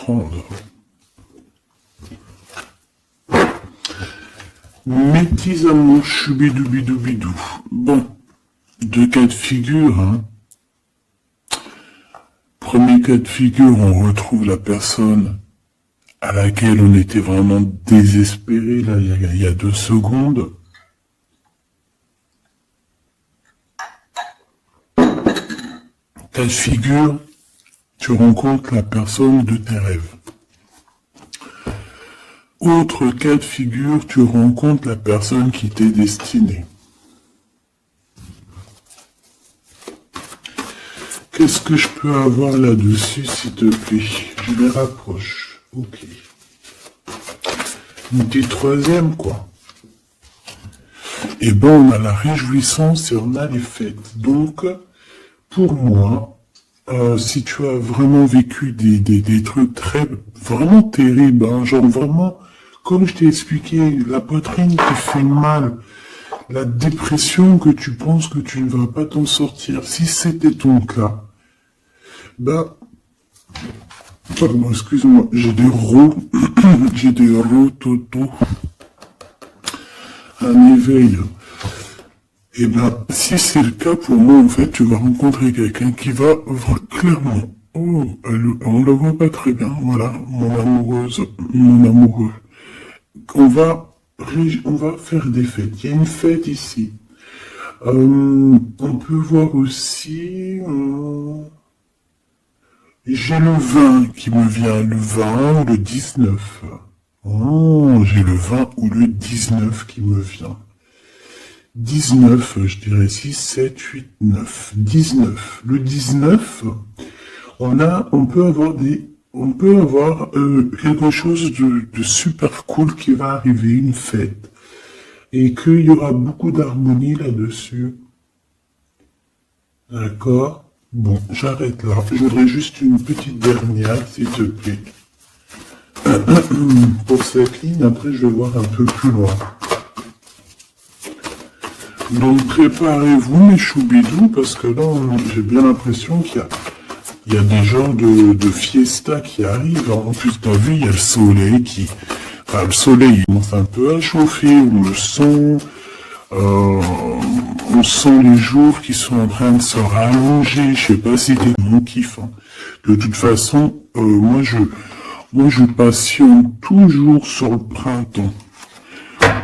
comprendre. Métis à mon choubidoubidou. Bon, deux cas de figure, hein. Premier cas de figure, on retrouve la personne à laquelle on était vraiment désespéré, là, il y a 2 secondes. Cas de figure, tu rencontres la personne de tes rêves. Autre cas de figure, tu rencontres la personne qui t'est destinée. Qu'est-ce que je peux avoir là-dessus, s'il te plaît? Je les rapproche. Ok. Une petite troisième, quoi. Et ben, on a la réjouissance et on a les fêtes. Donc, pour moi, si tu as vraiment vécu des trucs vraiment terribles, hein, genre vraiment, comme je t'ai expliqué, la poitrine qui fait mal, la dépression que tu penses que tu ne vas pas t'en sortir, si c'était ton cas, bah, pardon, excuse-moi, j'ai des toto, un éveil. Et ben, si c'est le cas pour moi, en fait, tu vas rencontrer quelqu'un qui va clairement, oh, on le voit pas très bien, voilà, mon amoureuse, mon amoureux. On va faire des fêtes. Il y a une fête ici. On peut voir aussi, j'ai le 20 qui me vient, le 20 ou le 19. Oh, j'ai le 20 ou le 19 qui me vient. 19, je dirais 6, 7, 8, 9. 19. Le 19, on peut avoir quelque chose de super cool qui va arriver, une fête. Et qu'il y aura beaucoup d'harmonie là-dessus. D'accord? Bon, j'arrête là. Je voudrais juste une petite dernière, s'il te plaît. Pour cette ligne, après je vais voir un peu plus loin. Donc préparez-vous mes choubidous, parce que là, j'ai bien l'impression qu'il y a des genres de fiesta qui arrivent. En plus, t'as vu, il y a le soleil Enfin, le soleil, il commence un peu à chauffer, on sent les jours qui sont en train de se rallonger. Je sais pas si t'es mon kiff, hein. De toute façon, moi je patiente toujours sur le printemps.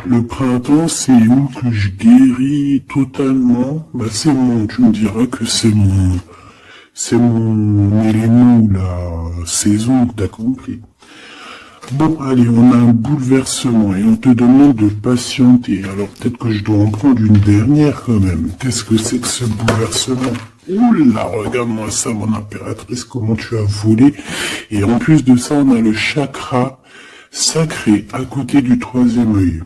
Le printemps, c'est où que je guéris totalement. Bah, tu me diras que c'est mon élément ou la saison, t'as compris. Bon, allez, on a un bouleversement et on te demande de patienter. Alors peut-être que je dois en prendre une dernière quand même. Qu'est-ce que c'est que ce bouleversement? Oula, regarde-moi ça, mon impératrice, comment tu as volé. Et en plus de ça, on a le chakra sacré à côté du 3e œil.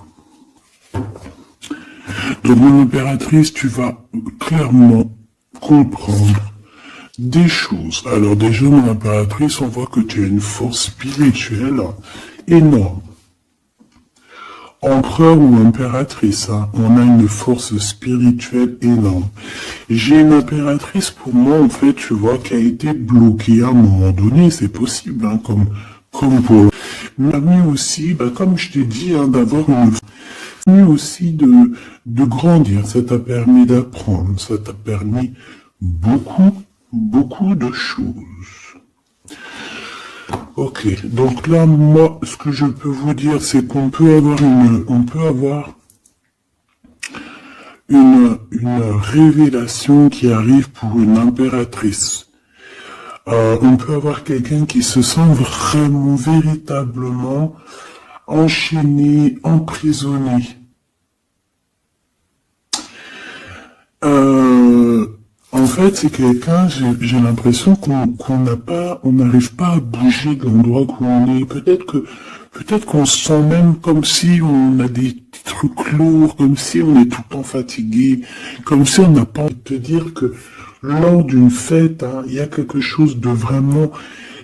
Donc, mon impératrice, tu vas clairement comprendre des choses. Alors déjà, mon impératrice, on voit que tu as une force spirituelle énorme. Empereur ou impératrice, hein, on a une force spirituelle énorme. J'ai une impératrice, pour moi, en fait, tu vois, qui a été bloquée à un moment donné, c'est possible, hein, comme pour... Mais aussi, bah, comme je t'ai dit, hein, d'avoir une... Mais aussi de grandir, ça t'a permis d'apprendre, ça t'a permis beaucoup de choses. Ok, donc là, moi, ce que je peux vous dire, c'est qu'on peut avoir une révélation qui arrive pour une impératrice. On peut avoir quelqu'un qui se sent vraiment, véritablement enchaîné, emprisonné. En fait, c'est quelqu'un, j'ai l'impression qu'on n'arrive pas à bouger de l'endroit où on est. Peut-être qu'on se sent même comme si on a des trucs lourds, comme si on est tout le temps fatigué, comme si on n'a pas envie de te dire que lors d'une fête, hein, il y a quelque chose de vraiment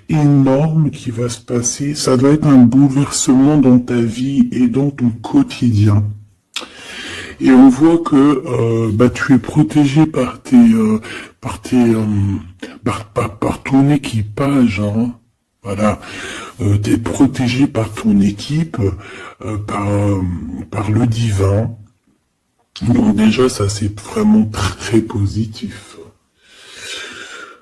énorme qui va se passer. Ça doit être un bouleversement dans ta vie et dans ton quotidien. Et on voit que tu es protégé par ton équipage, hein. Voilà, t'es protégé par ton équipe, par le divin. Donc déjà, ça c'est vraiment très positif.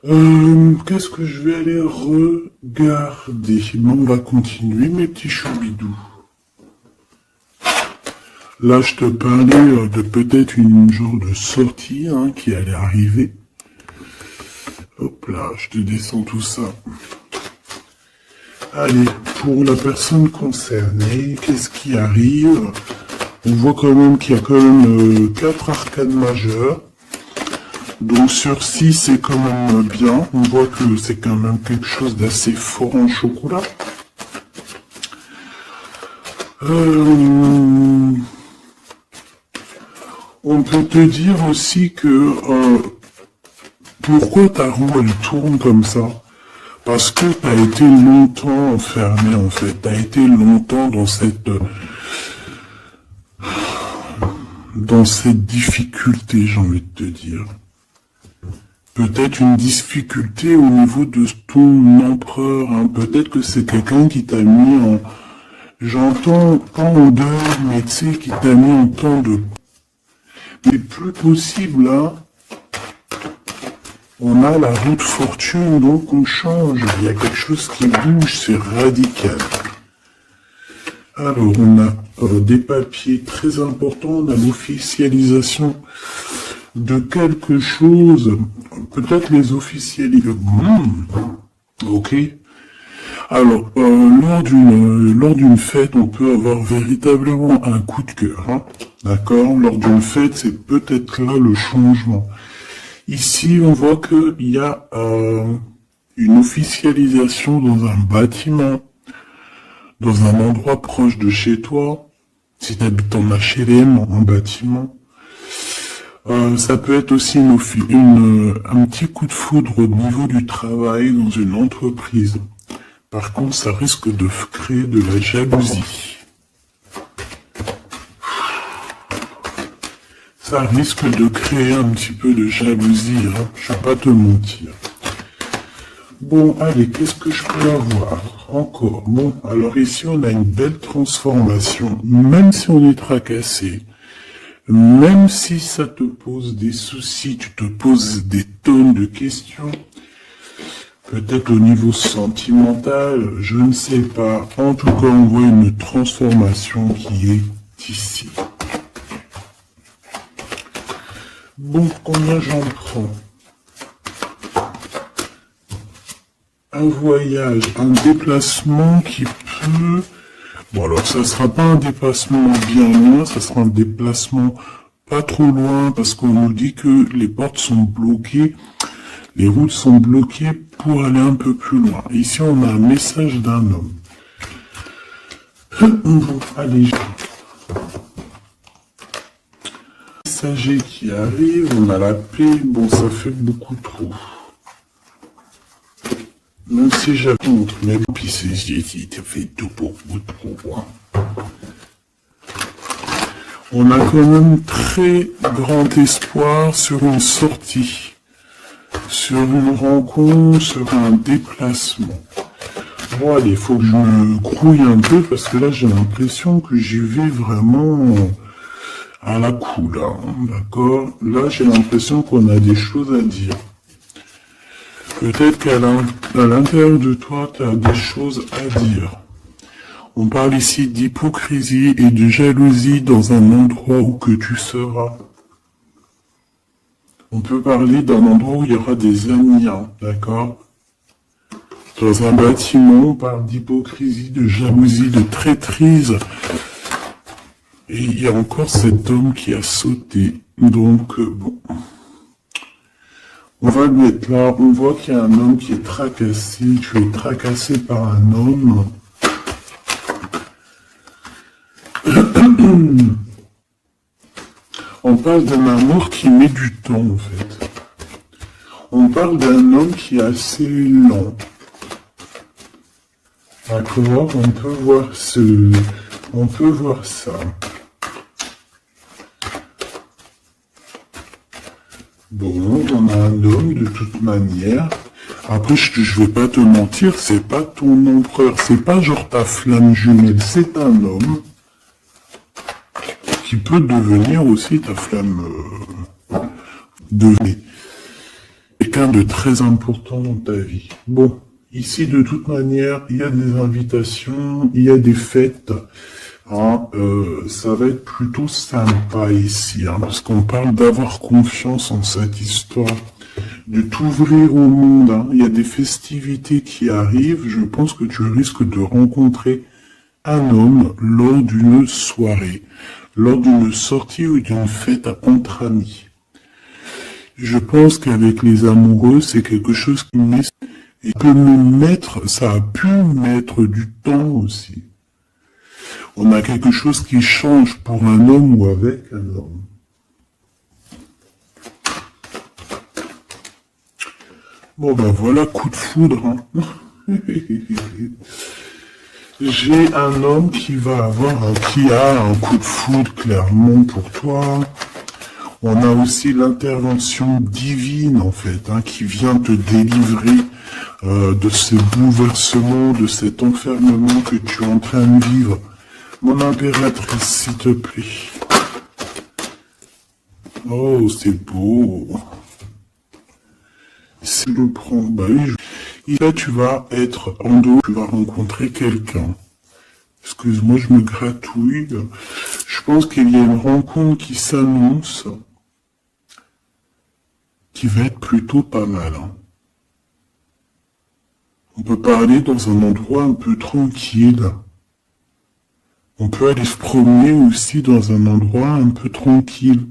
Qu'est-ce que je vais aller regarder? Bon, on va continuer, mes petits choubidous. Là, je te parlais de peut-être une genre de sortie qui allait arriver. Hop là, je te descends tout ça. Allez, pour la personne concernée, qu'est-ce qui arrive? On voit quand même qu'il y a quand même 4 arcanes majeures. Donc sur 6, c'est quand même bien. On voit que c'est quand même quelque chose d'assez fort en chocolat. On peut te dire aussi que pourquoi ta roue elle tourne comme ça? Parce que tu as été longtemps enfermé en fait. Tu as été longtemps dans cette difficulté, j'ai envie de te dire. Peut-être une difficulté au niveau de ton empereur. Peut-être que c'est quelqu'un qui t'a mis en... J'entends pas en deuil, mais tu sais, qui t'a mis en temps de... Mais plus possible, on a la roue de fortune, donc on change. Il y a quelque chose qui bouge, c'est radical. Alors, on a des papiers très importants, on a l'officialisation de quelque chose, peut-être les officialiser. Ok. Alors, lors d'une fête, on peut avoir véritablement un coup de cœur. D'accord. Lors d'une fête, c'est peut-être là le changement. Ici, on voit qu'il y a une officialisation dans un bâtiment, dans un endroit proche de chez toi. Si tu habites en HLM, en bâtiment. Ça peut être aussi un petit coup de foudre au niveau du travail dans une entreprise. Par contre, ça risque de créer de la jalousie. Ça risque de créer un petit peu de jalousie, je vais pas te mentir. Bon, allez, qu'est-ce que je peux avoir encore? Bon, alors ici, on a une belle transformation. Même si on est tracassé, même si ça te pose des soucis, tu te poses des tonnes de questions, peut-être au niveau sentimental, je ne sais pas. En tout cas, on voit une transformation qui est ici. Bon, combien j'en prends? Un voyage, un déplacement qui peut... Bon, alors ça sera pas un déplacement bien loin, ça sera un déplacement pas trop loin, parce qu'on nous dit que les portes sont bloquées, les routes sont bloquées pour aller un peu plus loin. Ici, on a un message d'un homme. Bon, allez, messager qui arrive, on a la paix, bon, ça fait beaucoup trop. Même si j'attends, mais puis c'est fait tout pour vous trop. On a quand même très grand espoir sur une sortie, sur une rencontre, sur un déplacement. Bon allez, il faut que je me grouille un peu parce que là j'ai l'impression que j'y vais vraiment à la cool, d'accord? Là j'ai l'impression qu'on a des choses à dire. Peut-être qu'à l'intérieur de toi, tu as des choses à dire. On parle ici d'hypocrisie et de jalousie dans un endroit où que tu seras. On peut parler d'un endroit où il y aura des amis, d'accord? Dans un bâtiment, on parle d'hypocrisie, de jalousie, de traîtrise. Et il y a encore cet homme qui a sauté. Donc, bon... On va le mettre là, on voit qu'il y a un homme qui est tracassé, tu es tracassé par un homme. On parle d'un amour qui met du temps en fait. On parle d'un homme qui est assez lent. D'accord, on peut voir ça. Bon, on a un homme de toute manière. Après, je vais pas te mentir, c'est pas ton empereur, c'est pas genre ta flamme jumelle, c'est un homme qui peut devenir aussi ta flamme devenir quelqu'un de très important dans ta vie. Bon, ici de toute manière, il y a des invitations, il y a des fêtes. Hein, ça va être plutôt sympa ici, hein, parce qu'on parle d'avoir confiance en cette histoire, de t'ouvrir au monde. Hein. Il y a des festivités qui arrivent. Je pense que tu risques de rencontrer un homme lors d'une soirée, lors d'une sortie ou d'une fête entre amis. Je pense qu'avec les amoureux, c'est quelque chose qui met, et peut me mettre, ça a pu mettre du temps aussi. On a quelque chose qui change pour un homme ou avec un homme. Bon ben voilà, coup de foudre. Hein. J'ai un homme qui va qui a un coup de foudre clairement pour toi. On a aussi l'intervention divine en fait, hein, qui vient te délivrer de ce bouleversement, de cet enfermement que tu es en train de vivre. Mon impératrice, s'il te plaît. Oh, c'est beau. Si je le prends, bah oui. Et là, tu vas être en dos, tu vas rencontrer quelqu'un. Excuse-moi, je me gratouille. Je pense qu'il y a une rencontre qui s'annonce, qui va être plutôt pas mal. Hein. On peut parler dans un endroit un peu tranquille. On peut aller se promener aussi dans un endroit un peu tranquille.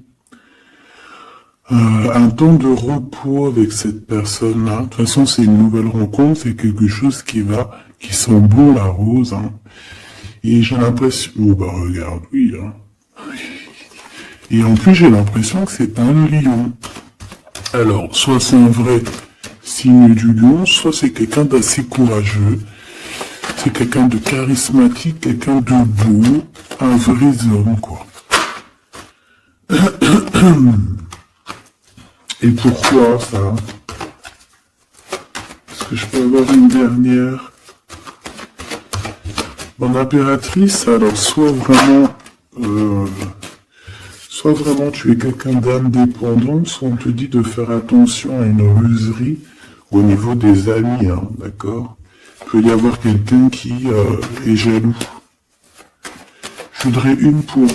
Un temps de repos avec cette personne-là. De toute façon, c'est une nouvelle rencontre, c'est quelque chose qui sent bon la rose. Hein. Et j'ai l'impression... Oh bah regarde, oui. Hein. Et en plus, j'ai l'impression que c'est un lion. Alors, soit c'est un vrai signe du lion, soit c'est quelqu'un d'assez courageux. C'est quelqu'un de charismatique, quelqu'un de beau, un vrai homme, quoi. Et pourquoi ça? Est-ce que je peux avoir une dernière? Mon impératrice, alors soit vraiment tu es quelqu'un d'indépendant, soit on te dit de faire attention à une ruserie au niveau des amis, hein, d'accord? Il peut y avoir quelqu'un qui est jaloux. Je voudrais une pour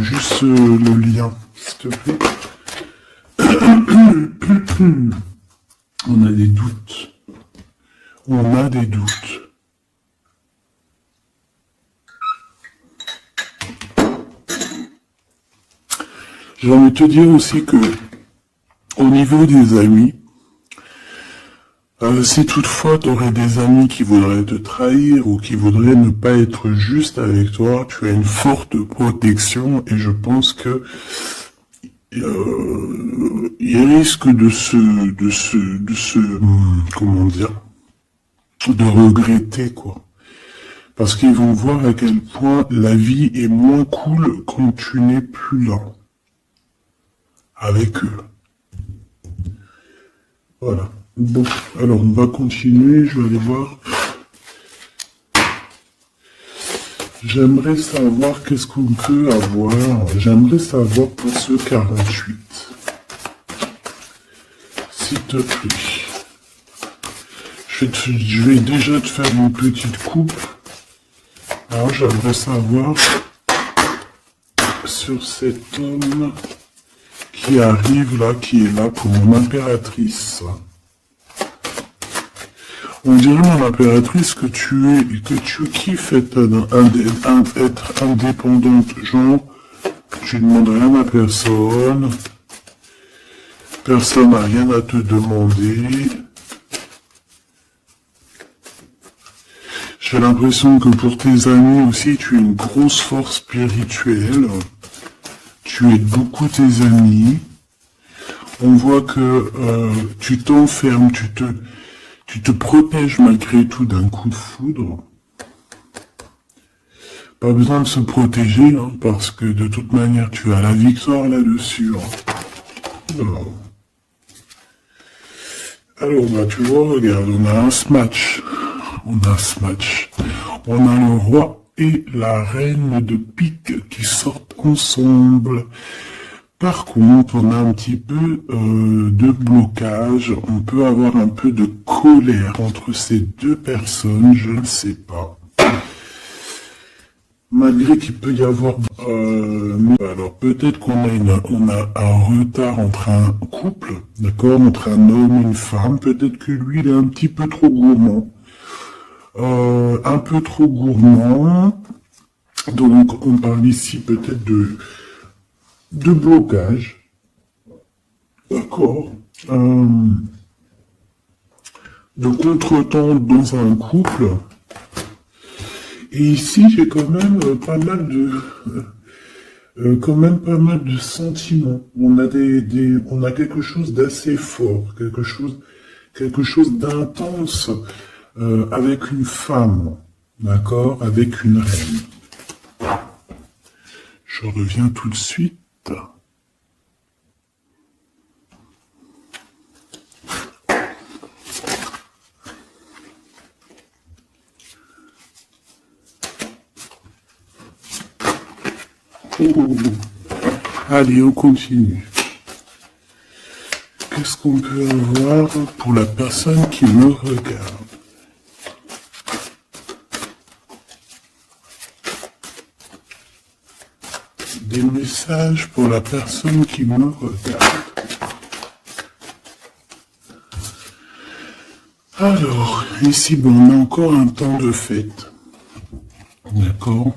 juste le lien, s'il te plaît. On a des doutes. On a des doutes. J'ai envie de te dire aussi que, au niveau des amis, si toutefois tu aurais des amis qui voudraient te trahir ou qui voudraient ne pas être juste avec toi, tu as une forte protection et je pense que il risque comment dire, de regretter quoi. Parce qu'ils vont voir à quel point la vie est moins cool quand tu n'es plus là. Avec eux. Voilà. Bon, alors on va continuer, je vais aller voir. J'aimerais savoir qu'est-ce qu'on peut avoir. J'aimerais savoir pour ce 48. S'il te plaît. Je vais déjà te faire une petite coupe. Alors j'aimerais savoir sur cet homme qui arrive là, qui est là pour mon impératrice. On dirait, mon impératrice, que tu kiffes être indépendante, genre, tu ne demandes rien à personne, personne n'a rien à te demander. J'ai l'impression que pour tes amis aussi, tu es une grosse force spirituelle. Tu aides beaucoup tes amis. On voit que tu t'enfermes, tu te protèges malgré tout d'un coup de foudre. Pas besoin de se protéger, hein, parce que de toute manière, tu as la victoire là-dessus. Hein. Alors, bah, tu vois, regarde, on a un smash. On a ce match. On a le roi et la reine de pique qui sortent ensemble. Par contre, on a un petit peu de blocage. On peut avoir un peu de colère entre ces deux personnes, je ne sais pas. Malgré qu'il peut y avoir... alors peut-être qu'on a, on a un retard entre un couple, d'accord, entre un homme et une femme. Peut-être que lui, il est un petit peu trop gourmand. Un peu trop gourmand. Donc on parle ici peut-être de blocage. D'accord. De contretemps dans un couple. Et ici, j'ai quand même pas mal de sentiments. On a on a quelque chose d'assez fort, quelque chose d'intense avec une femme, d'accord, avec une reine. Je reviens tout de suite. Allez, on continue. Qu'est-ce qu'on peut avoir pour la personne qui me regarde? Des messages pour la personne qui me regarde. Alors, ici, bon, on a encore un temps de fête. D'accord?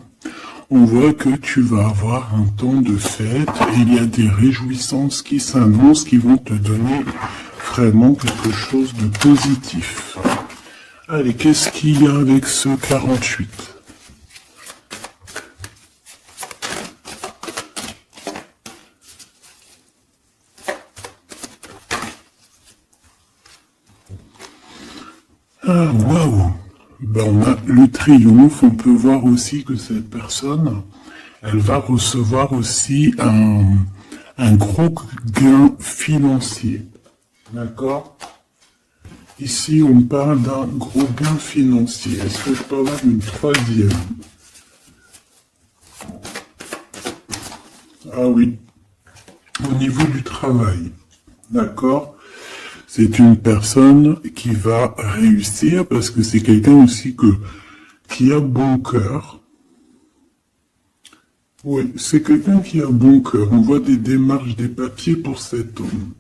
On voit que tu vas avoir un temps de fête et il y a des réjouissances qui s'annoncent qui vont te donner vraiment quelque chose de positif. Allez, qu'est-ce qu'il y a avec ce 48? Ah, waouh! Ben, on a le triomphe, on peut voir aussi que cette personne, elle va recevoir aussi un gros gain financier. D'accord? Ici, on parle d'un gros gain financier. Est-ce que je peux avoir une troisième? Ah oui. Au niveau du travail. D'accord? C'est une personne qui va réussir parce que c'est quelqu'un aussi qui a bon cœur. Oui, c'est quelqu'un qui a bon cœur. On voit des démarches, des papiers pour cet homme.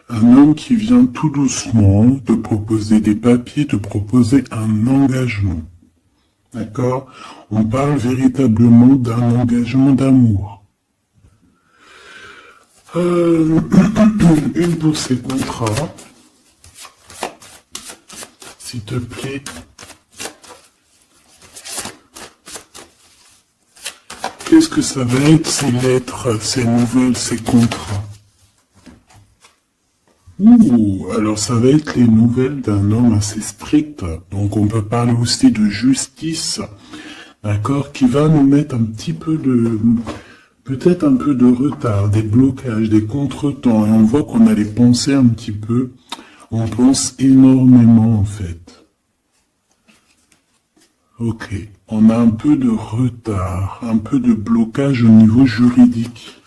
Un homme qui vient tout doucement te proposer des papiers, te proposer un engagement. D'accord? On parle véritablement d'un engagement d'amour. Une pour ces contrats. S'il te plaît. Qu'est-ce que ça va être, ces lettres, ces nouvelles, ces contrats? Ouh, alors ça va être les nouvelles d'un homme assez strict. Donc on peut parler aussi de justice, d'accord, qui va nous mettre un petit peu de... peut-être un peu de retard, des blocages, des contretemps. Et on voit qu'on a les pensées un petit peu. On pense énormément en fait. Ok. On a un peu de retard, un peu de blocage au niveau juridique.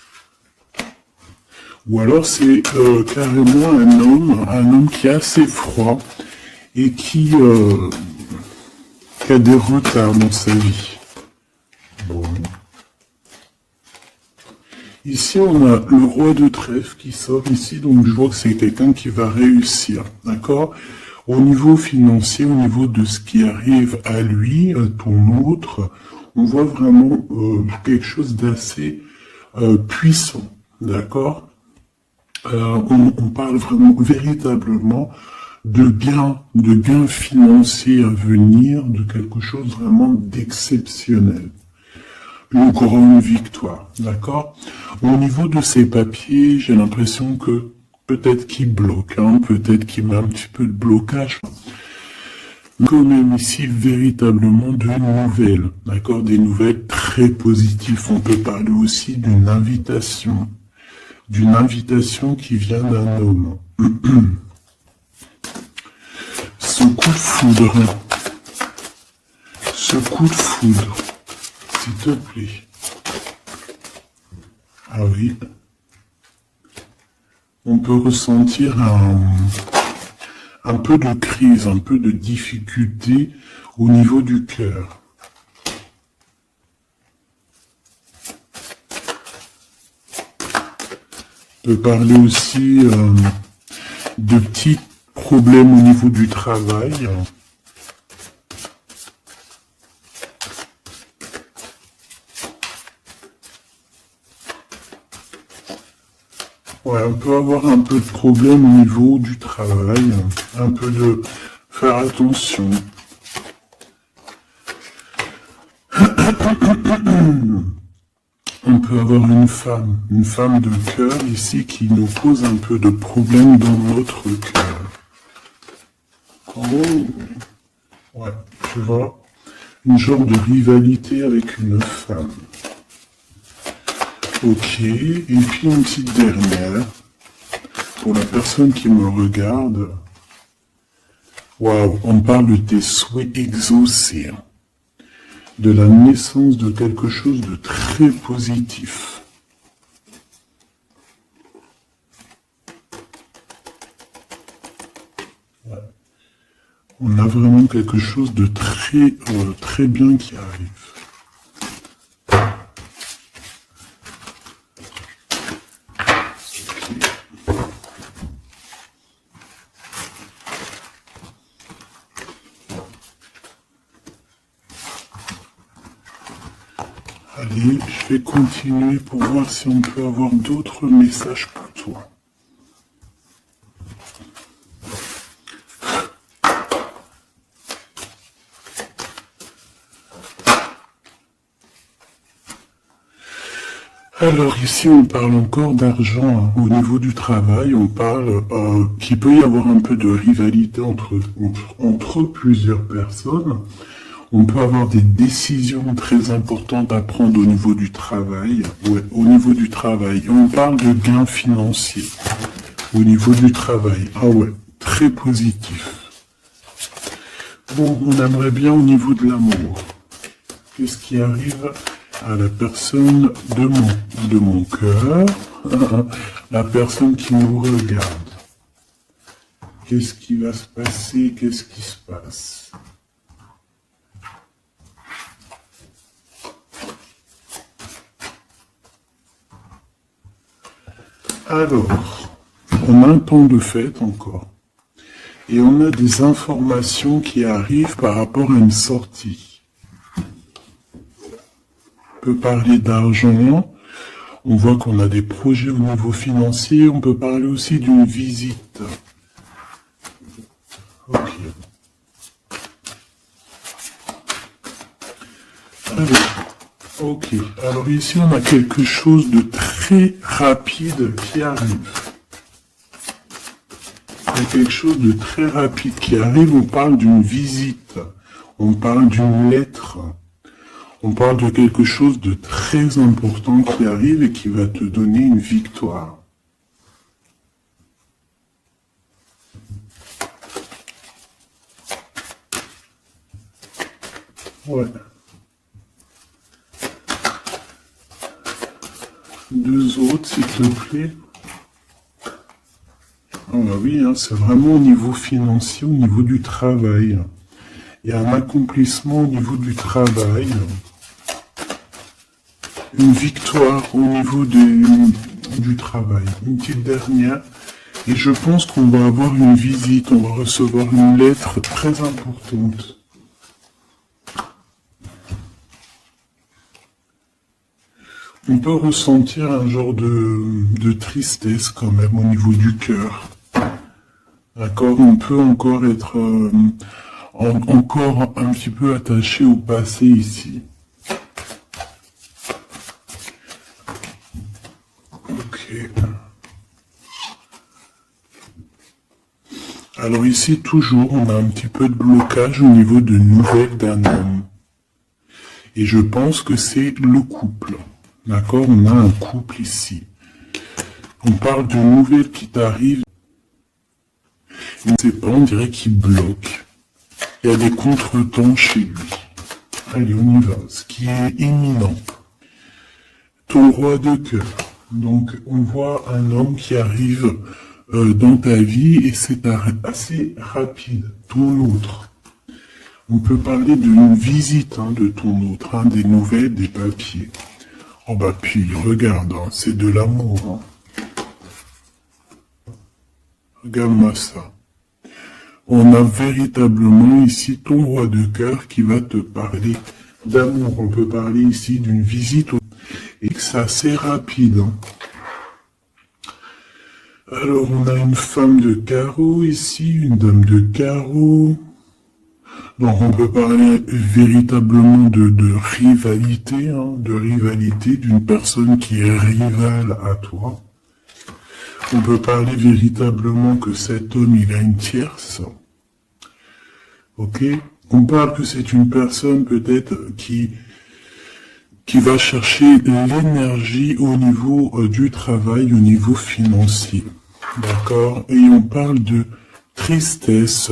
Ou alors c'est carrément un homme qui est assez froid et qui a des retards dans sa vie. Bon. Ici, on a le roi de trèfle qui sort ici, donc je vois que c'est quelqu'un qui va réussir, d'accord? Au niveau financier, au niveau de ce qui arrive à lui, à ton autre, on voit vraiment quelque chose d'assez puissant, d'accord? On parle vraiment, véritablement, de gains financiers à venir, de quelque chose vraiment d'exceptionnel. Une grande victoire, d'accord? Au niveau de ces papiers, j'ai l'impression que peut-être qu'il bloque, hein, peut-être qu'il met un petit peu de blocage. Quand même ici, véritablement de nouvelles, d'accord? Des nouvelles très positives. On peut parler aussi d'une invitation qui vient d'un homme. ce coup de foudre. Ce coup de foudre, s'il te plaît. Ah oui. On peut ressentir un peu de crise, un peu de difficulté au niveau du cœur. On peut parler aussi de petits problèmes au niveau du travail. Ouais, on peut avoir un peu de problème au niveau du travail, un peu de faire attention. On peut avoir une femme de cœur ici qui nous pose un peu de problème dans notre cœur. Oh, ouais, tu vois, une genre de rivalité avec une femme. Ok, et puis une petite dernière, pour la personne qui me regarde. Waouh, on parle de tes souhaits exaucés, de la naissance de quelque chose de très positif. Ouais. On a vraiment quelque chose de très bien qui arrive. Allez, je vais continuer pour voir si on peut avoir d'autres messages pour toi. Alors ici, on parle encore d'argent au niveau du travail. On parle qu'il peut y avoir un peu de rivalité entre plusieurs personnes. On peut avoir des décisions très importantes à prendre au niveau du travail. Ouais, au niveau du travail. Et on parle de gains financiers au niveau du travail. Ah ouais, très positif. Bon, on aimerait bien au niveau de l'amour. Qu'est-ce qui arrive à la personne de mon cœur, la personne qui nous regarde? Qu'est-ce qui va se passer? Qu'est-ce qui se passe? Alors, on a un temps de fête encore. Et on a des informations qui arrivent par rapport à une sortie. On peut parler d'argent. On voit qu'on a des projets au niveau financier. On peut parler aussi d'une visite. Ok. Ok, alors ici on a quelque chose de très rapide qui arrive. Il y a quelque chose de très rapide qui arrive, on parle d'une visite, on parle d'une lettre, on parle de quelque chose de très important qui arrive et qui va te donner une victoire. Ouais. Deux autres, s'il te plaît. Ah bah oui, hein, c'est vraiment au niveau financier, au niveau du travail. Il y a un accomplissement au niveau du travail. Une victoire au niveau du travail. Une petite dernière. Et je pense qu'on va avoir une visite, on va recevoir une lettre très importante. On peut ressentir un genre de tristesse quand même au niveau du cœur. D'accord, on peut encore être encore un petit peu attaché au passé ici. Ok. Alors ici, toujours, on a un petit peu de blocage au niveau de nouvelles d'un homme. Et je pense que c'est le couple. D'accord, on a un couple ici. On parle de nouvelles qui t'arrivent. Je ne sais pas, on dirait qu'il bloque. Il y a des contretemps chez lui. Allez, on y va. Ce qui est imminent. Ton roi de cœur. Donc, on voit un homme qui arrive dans ta vie et c'est assez rapide. Ton autre. On peut parler d'une visite de ton autre, des nouvelles, des papiers. Oh bah puis, regarde, c'est de l'amour. Regarde-moi ça. On a véritablement ici ton roi de cœur qui va te parler d'amour. On peut parler ici d'une visite et que c'est assez rapide. Alors, on a une femme de carreau ici, une dame de carreau. Donc, on peut parler véritablement de rivalité, d'une personne qui est rivale à toi. On peut parler véritablement que cet homme, il a une tierce. Ok? On parle que c'est une personne peut-être qui va chercher l'énergie au niveau du travail, au niveau financier. D'accord? Et on parle de tristesse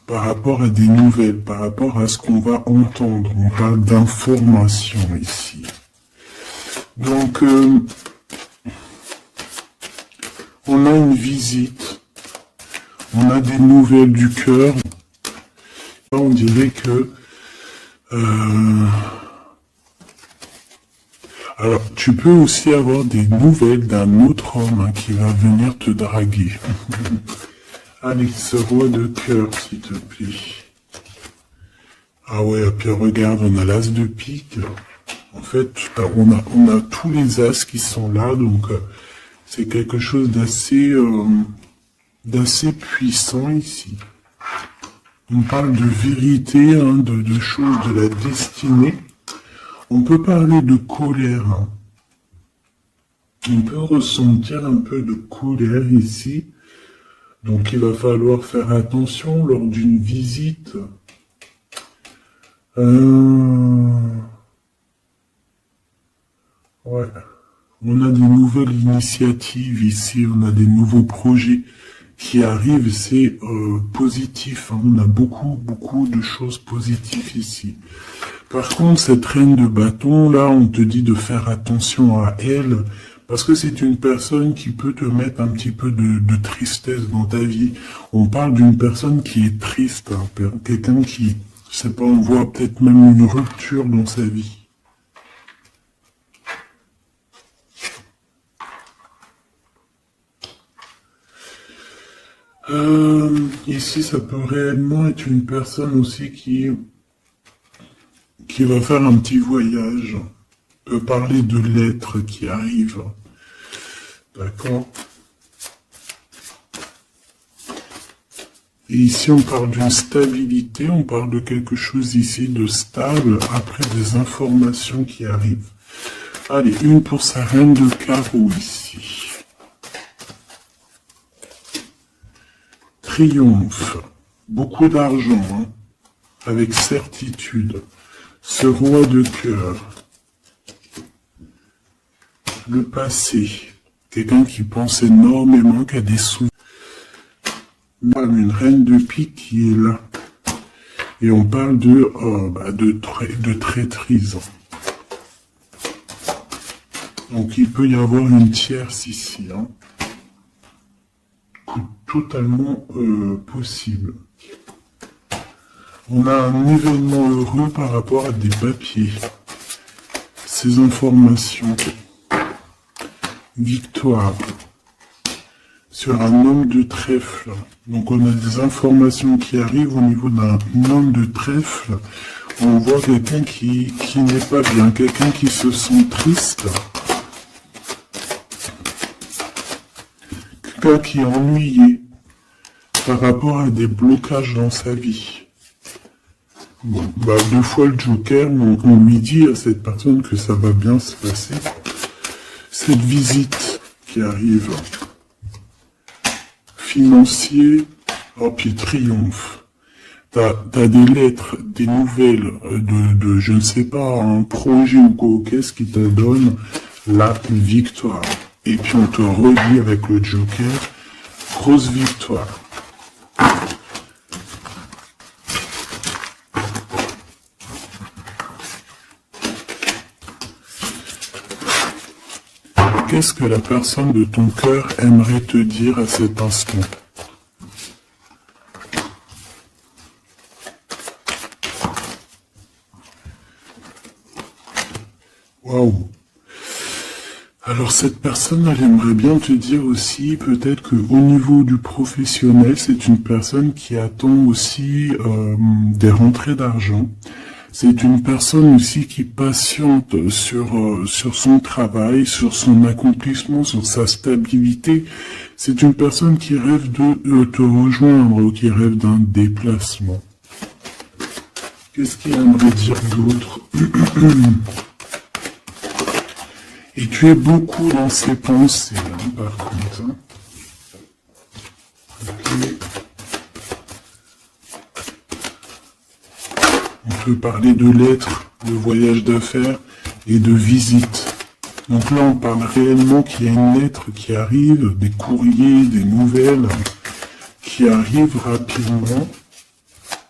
par rapport à des nouvelles, par rapport à ce qu'on va entendre. On parle d'information ici. Donc, on a une visite. On a des nouvelles du cœur. On dirait que... Alors, tu peux aussi avoir des nouvelles d'un autre homme qui va venir te draguer. Allez, ce roi de cœur, s'il te plaît. Ah ouais, puis regarde, on a l'as de pique. En fait, on a tous les as qui sont là, donc c'est quelque chose d'assez puissant ici. On parle de vérité, de choses de la destinée. On peut parler de colère. On peut ressentir un peu de colère ici. Donc il va falloir faire attention lors d'une visite. Ouais. On a des nouvelles initiatives ici, on a des nouveaux projets qui arrivent, c'est positif. On a beaucoup de choses positives ici. Par contre, cette reine de bâton, là, on te dit de faire attention à elle, parce que c'est une personne qui peut te mettre un petit peu de tristesse dans ta vie. On parle d'une personne qui est triste, quelqu'un qui, je sais pas, on voit peut-être même une rupture dans sa vie. Ici, ça peut réellement être une personne aussi qui va faire un petit voyage, peut parler de lettres qui arrivent. D'accord? Et ici, on parle d'une stabilité, on parle de quelque chose ici de stable, après des informations qui arrivent. Allez, une pour sa reine de carreau ici. Triomphe, beaucoup d'argent, avec certitude. Ce roi de cœur, le passé, quelqu'un qui pense énormément, qui a des souvenirs. Une reine de pique qui est là. Et on parle de traîtrise. Donc il peut y avoir une tierce ici. Totalement possible. On a un événement heureux par rapport à des papiers. Ces informations. Victoire. Sur un homme de trèfle. Donc on a des informations qui arrivent au niveau d'un homme de trèfle. On voit quelqu'un qui n'est pas bien, quelqu'un qui se sent triste. Quelqu'un qui est ennuyé par rapport à des blocages dans sa vie. Bon, deux fois le Joker, on lui dit à cette personne que ça va bien se passer. Cette visite qui arrive, financier, puis triomphe. T'as des lettres, des nouvelles de je ne sais pas, un projet ou quoi, qu'est-ce qui te donne la victoire. Et puis on te redit avec le Joker, grosse victoire. qu'est-ce que la personne de ton cœur aimerait te dire à cet instant? Waouh! Alors cette personne, elle aimerait bien te dire aussi, peut-être que au niveau du professionnel, c'est une personne qui attend aussi des rentrées d'argent. C'est une personne aussi qui patiente sur son travail, sur son accomplissement, sur sa stabilité. C'est une personne qui rêve de te rejoindre ou qui rêve d'un déplacement. Qu'est-ce qu'il aimerait dire d'autre? Et tu es beaucoup dans ses pensées, hein, par contre. Hein. Okay. On peut parler de lettres, de voyages d'affaires et de visites. Donc là, on parle réellement qu'il y a une lettre qui arrive, des courriers, des nouvelles qui arrivent rapidement.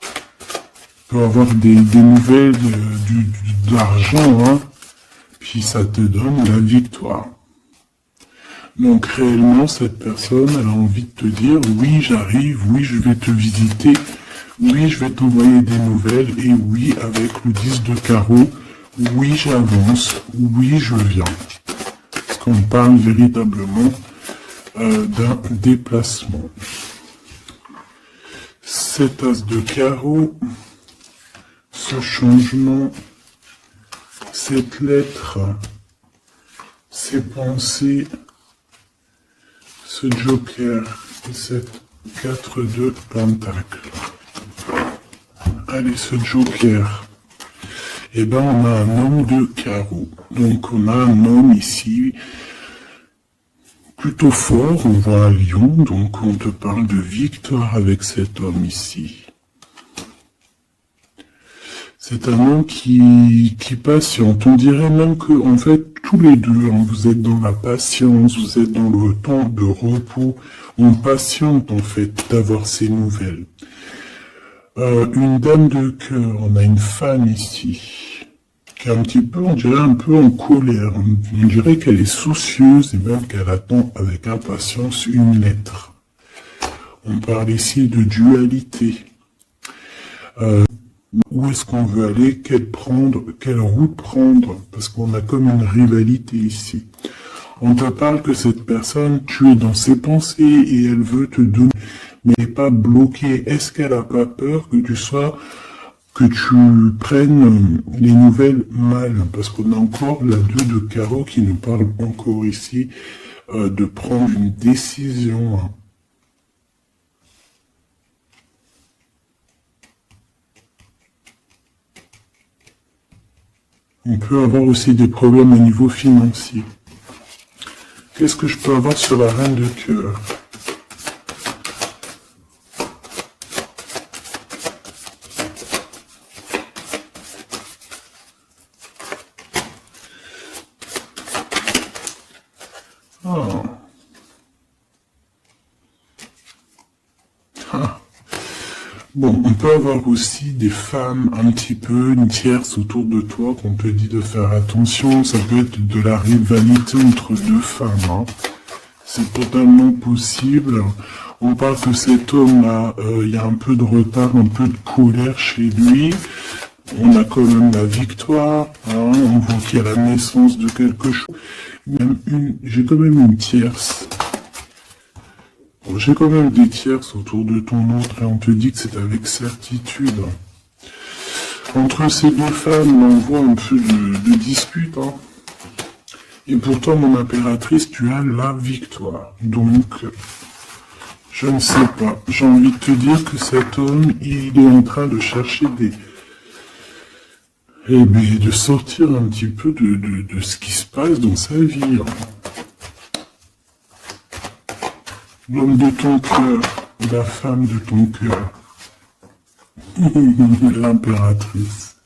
On peut avoir des nouvelles d'argent, hein. Puis ça te donne la victoire. Donc réellement, cette personne, elle a envie de te dire, oui, j'arrive, oui, je vais te visiter, oui, je vais t'envoyer des nouvelles, et oui, avec le 10 de carreau, oui, j'avance, oui, je viens. Parce qu'on parle véritablement d'un déplacement. Cet as de carreau, ce changement, cette lettre, ces pensées, ce joker et cette 4 de pentacle. Allez, ce joker. Eh ben, on a un homme de carreau. Donc, on a un homme ici, plutôt fort, on voit un lion, donc on te parle de victoire avec cet homme ici. C'est un homme qui patiente. On dirait même que, en fait, tous les deux, hein, vous êtes dans la patience, vous êtes dans le temps de repos. On patiente, en fait, d'avoir ces nouvelles. Une dame de cœur, on a une femme ici, qui est un petit peu, on dirait un peu en colère. On dirait qu'elle est soucieuse et même qu'elle attend avec impatience une lettre. On parle ici de dualité. Où est-ce qu'on veut aller, quelle route prendre, parce qu'on a comme une rivalité ici. On te parle que cette personne, tu es dans ses pensées et elle veut te donner, mais elle n'est pas bloquée. Est-ce qu'elle n'a pas peur que tu prennes les nouvelles mal? Parce qu'on a encore la 2 de carreau qui nous parle encore ici de prendre une décision. On peut avoir aussi des problèmes au niveau financier. Qu'est-ce que je peux avoir sur la reine de cœur? Bon, on peut avoir aussi des femmes un petit peu, une tierce autour de toi qu'on te dit de faire attention. Ça peut être de la rivalité entre deux femmes. Hein. C'est totalement possible. On parle que cet homme-là, il y a un peu de retard, un peu de colère chez lui. On a quand même la victoire. Hein. On voit qu'il y a la naissance de quelque chose. J'ai quand même une tierce. Bon, j'ai quand même des tierces autour de ton autre et on te dit que c'est avec certitude. Entre ces deux femmes, on voit un peu de dispute. Hein. Et pourtant, mon impératrice, tu as la victoire. Donc, je ne sais pas. J'ai envie de te dire que cet homme, il est en train de chercher de sortir un petit peu de ce qui se passe dans sa vie. Hein. L'homme de ton cœur, la femme de ton cœur, l'impératrice,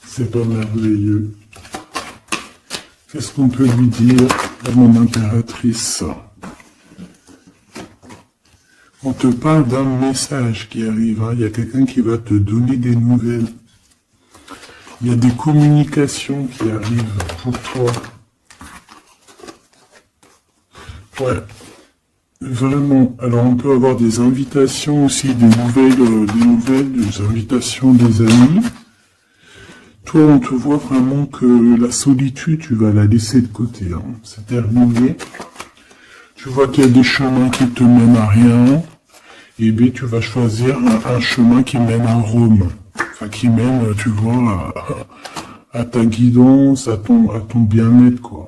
c'est pas merveilleux. Qu'est-ce qu'on peut lui dire à mon impératrice? On te parle d'un message qui arrive, hein. Il y a quelqu'un qui va te donner des nouvelles. Il y a des communications qui arrivent pour toi. Ouais, vraiment. Alors on peut avoir des invitations aussi, des invitations des amis. Toi, on te voit vraiment que la solitude, tu vas la laisser de côté. Hein. C'est terminé. Tu vois qu'il y a des chemins qui te mènent à rien. Et bien, tu vas choisir un chemin qui mène à Rome. Enfin, qui mène, tu vois, à ta guidance, à ton bien-être, quoi.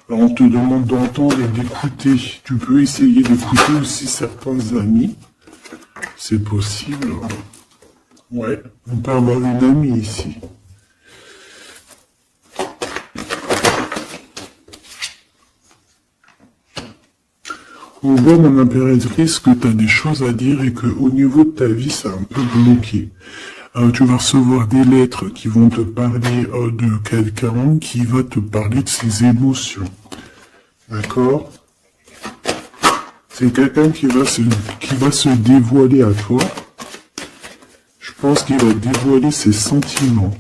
Alors, on te demande d'entendre et d'écouter. Tu peux essayer d'écouter aussi certains amis. C'est possible. Ouais, on peut avoir une amie ici. On voit, mon impératrice, que tu as des choses à dire et que au niveau de ta vie, c'est un peu bloqué. Tu vas recevoir des lettres qui vont te parler de quelqu'un qui va te parler de ses émotions. D'accord? C'est quelqu'un qui va se dévoiler à toi. Je pense qu'il va dévoiler ses sentiments.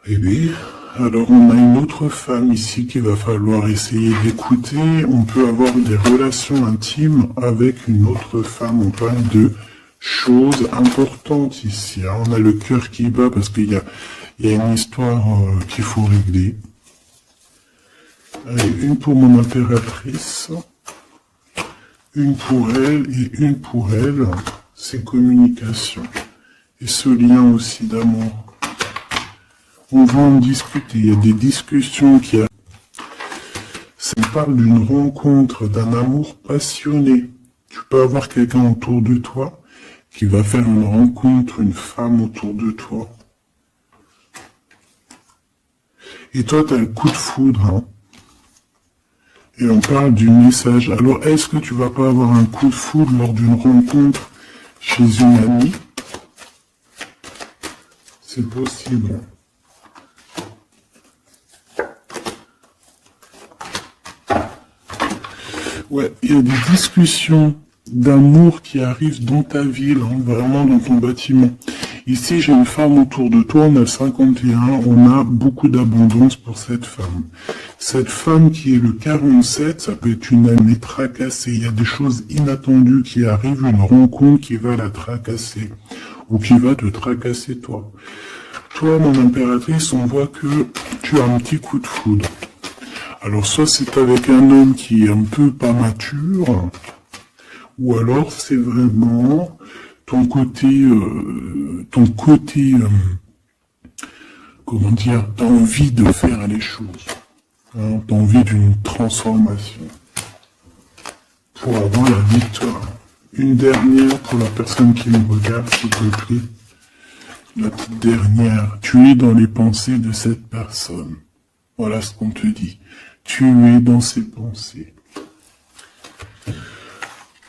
Eh bien, alors on a une autre femme ici qu'il va falloir essayer d'écouter. On peut avoir des relations intimes avec une autre femme. On parle de choses importantes ici. Hein. On a le cœur qui bat parce qu'il y a une histoire qu'il faut régler. Allez, une pour mon impératrice. Une pour elle et une pour elle. C'est communication. Et ce lien aussi d'amour. On va en discuter, il y a des discussions qui arrivent. Ça parle d'une rencontre, d'un amour passionné. Tu peux avoir quelqu'un autour de toi qui va faire une rencontre, une femme autour de toi. Et toi, tu as le coup de foudre. Hein. Et on parle du message. Alors, est-ce que tu vas pas avoir un coup de foudre lors d'une rencontre chez une amie? C'est possible. Ouais, il y a des discussions d'amour qui arrivent dans ta ville, hein, vraiment dans ton bâtiment. Ici, j'ai une femme autour de toi, on a le 51, on a beaucoup d'abondance pour cette femme. Cette femme qui est le 47, ça peut être une année tracassée. Il y a des choses inattendues qui arrivent, une rencontre qui va la tracasser, ou qui va te tracasser toi. Toi, mon impératrice, on voit que tu as un petit coup de foudre. Alors soit c'est avec un homme qui est un peu pas mature, ou alors c'est vraiment ton côté, comment dire, t'as envie de faire les choses, hein, t'as envie d'une transformation pour avoir la victoire. Une dernière pour la personne qui me regarde, s'il te plaît. La petite dernière, tu es dans les pensées de cette personne. Voilà ce qu'on te dit. Tu es dans ses pensées.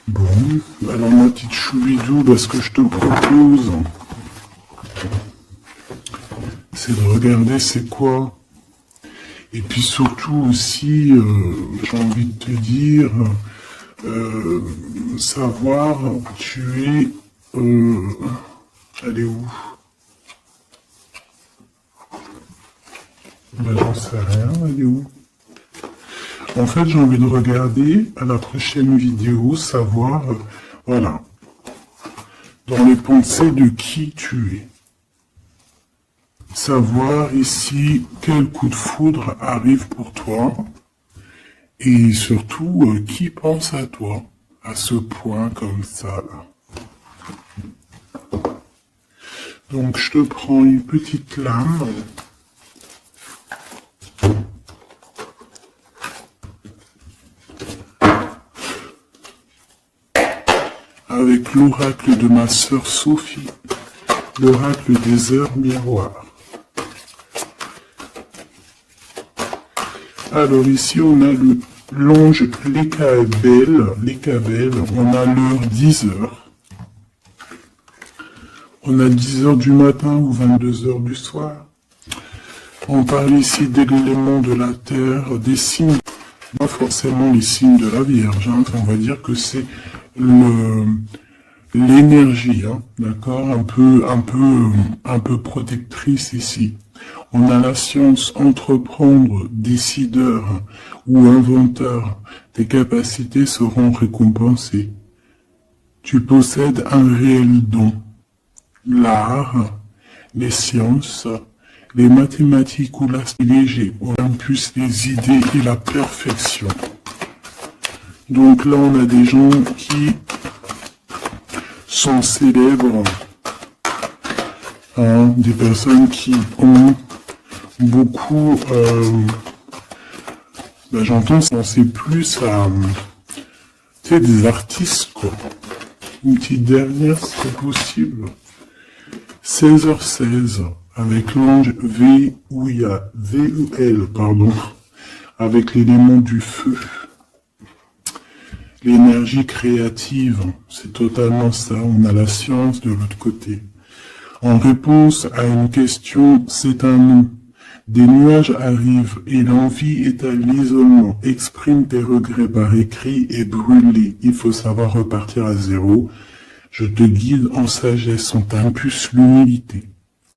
Bon, alors ma petite choubidou, ce que je te propose, c'est de regarder c'est quoi. Et puis surtout aussi, j'ai envie de te dire, savoir, tu es... elle est où? Ben, j'en sais rien, elle est où? En fait, j'ai envie de regarder à la prochaine vidéo, savoir, voilà, dans les pensées de qui tu es. Savoir ici quel coup de foudre arrive pour toi et surtout qui pense à toi à ce point comme ça là. Donc je te prends une petite lame. Avec l'oracle de ma sœur Sophie, l'oracle des heures miroirs. Alors ici on a l'ange Lécabel, on a l'heure 10 heures. On a 10 heures du matin ou 22 heures du soir. On parle ici d'éléments de la terre, des signes, pas forcément les signes de la Vierge, hein, on va dire que c'est l'énergie, hein, d'accord, un peu protectrice ici. On a la science, entreprendre, décideur ou inventeur. Tes capacités seront récompensées. Tu possèdes un réel don. L'art, les sciences, les mathématiques ou l'astrologie, Olympus, les idées et la perfection. Donc là, on a des gens qui sont célèbres, hein, des personnes qui ont beaucoup, j'entends penser plus à, tu sais, des artistes, quoi. Une petite dernière, c'est possible. 16h16, avec l'ange VUL, pardon, avec l'élément du feu. L'énergie créative, c'est totalement ça, on a la science de l'autre côté. En réponse à une question, c'est un non. Des nuages arrivent et l'envie est à l'isolement. Exprime tes regrets par écrit et brûle-les. Il faut savoir repartir à zéro. Je te guide en sagesse, on t'impulse l'humilité.